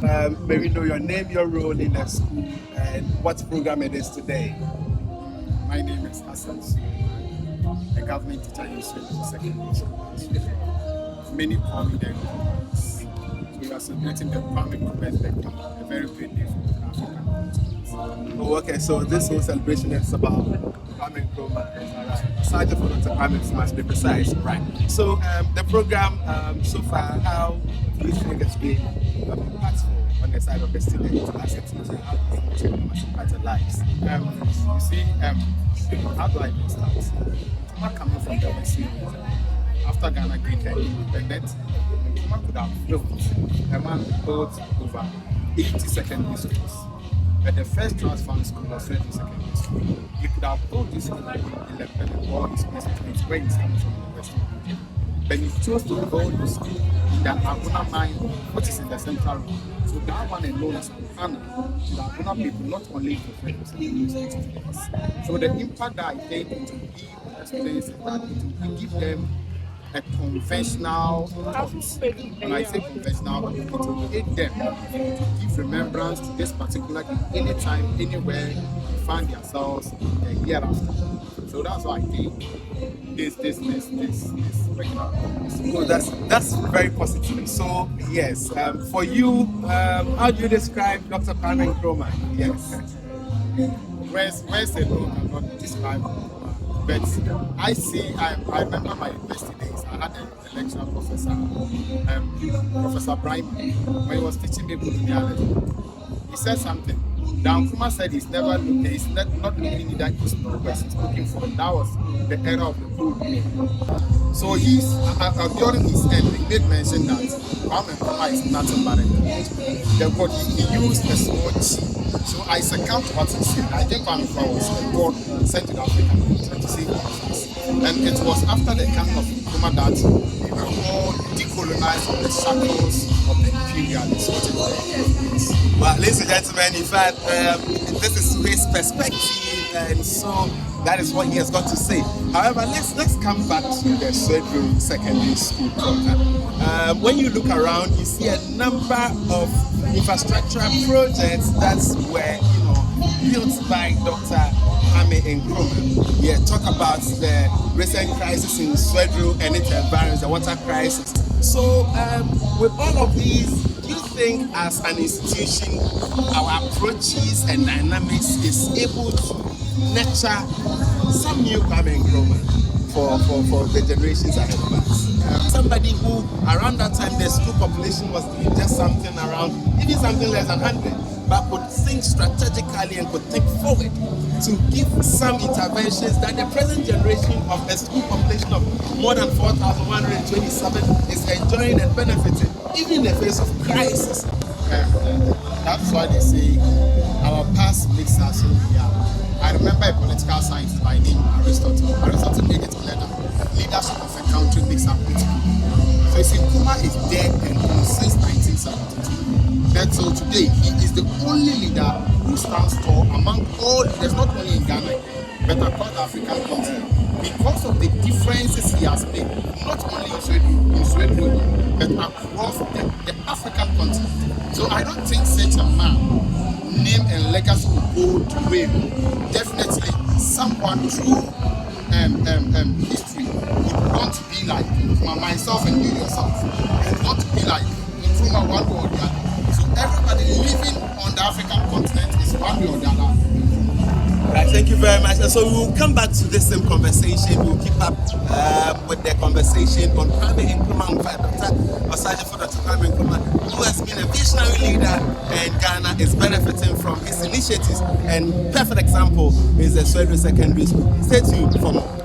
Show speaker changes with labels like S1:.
S1: May we know your name, your role in the school, and what program it is today.
S2: My name is Hassan Suleiman, a government teacher in Sweden Secondary School. Many call me the Nkrumahs. So we are celebrating the Kwame Nkrumah's birthday, a very great day for the African continent.
S1: Oh, okay, so this whole celebration is about Kwame Nkrumah. Right. Sergeant for Dr. Kwame Nkrumah, to be precise. Right. So the program so far, how do you think it's been impactful on the side of the students as a teacher? How do you think it has impacted lives?
S2: You see, how do I even start? Nkrumah coming from the West Indies, after Ghana gained her independence, Nkrumah could have built, a man built over 80 secondary schools. But the first transfer school was Sweden Secondary School. He could have built this school in the Benin or his place where he's coming from the West Indies. But he chose to build the school in the Aguna mine, which is in the central room. So that one alone is an honor to the Aguna people, not only for Sweden Secondary Schools. So the impact that I think it will give the students is that it will give them a conventional thought. When I say conventional, it will aid them to give remembrance to this particular thing anytime, anywhere they find themselves a year after. So that's why I think this regular conference.
S1: Oh, that's very positive. So yes, for you, how do you describe Dr. Kwame Nkrumah?
S2: Yes. Where's alone cannot describe Nkrumah. But I remember my university days. I had a lecturer, Professor Brian, when he was teaching me colonialism. He said something. Now, Nkrumah said he's never looked, he's not looking at his progress, he's looking for. That was the era of the Cold War. So during his end, he did mention that Kwame Nkrumah is nothing but a god. He used a small G. So I succumb to what he said. I think Kwame Nkrumah was a god sent to the African continent to save us. And it was after the coming of Nkrumah that we were all decolonized from the shackles of the imperialists.
S1: Well, ladies and gentlemen, in fact, this is his perspective, and so that is what he has got to say. However, let's come back to the Swedru Secondary School program. When you look around, you see a number of infrastructural projects that were, built by Dr. Kwame Nkrumah. Yeah, talk about the recent crisis in Swedru and its environment, the water crisis. So, with all of these, do you think as an institution our approaches and dynamics is able to nurture some new Kwame Nkrumah for the generations ahead of us? Somebody who around that time the school population was just something around, even something less than 100, but could think strategically and could think forward to give some interventions that the present generation of a school population of more than 4,127 is enjoying and benefiting, even in the face of crisis.
S2: That's why they say our past makes us who we are. I remember a political scientist by name Aristotle. Aristotle made it clear that leadership of a country makes up its people. So you see, Nkrumah is dead and gone since 1972. That's so today he is the only leader who stands tall among all leaders, not only in Ghana, but across the African continent, because of the differences he has made, not only in Sweden, but across the African continent. So I don't think such a man, name and legacy will go to waste. Definitely, someone through history would want to be like Nkrumah, myself and you yourself, would want to be like Nkrumah one way or the other. So everybody living on the African continent is one way or the other.
S1: Right, thank you very much. And so we'll come back to this same conversation. We'll keep up with the conversation on Kwame Nkrumah, Dr. Sergeant for Dr. Kwame Nkrumah, who has been a visionary leader, and Ghana is benefiting from his initiatives. And perfect example is the Swedru Secondary School. Stay tuned for more.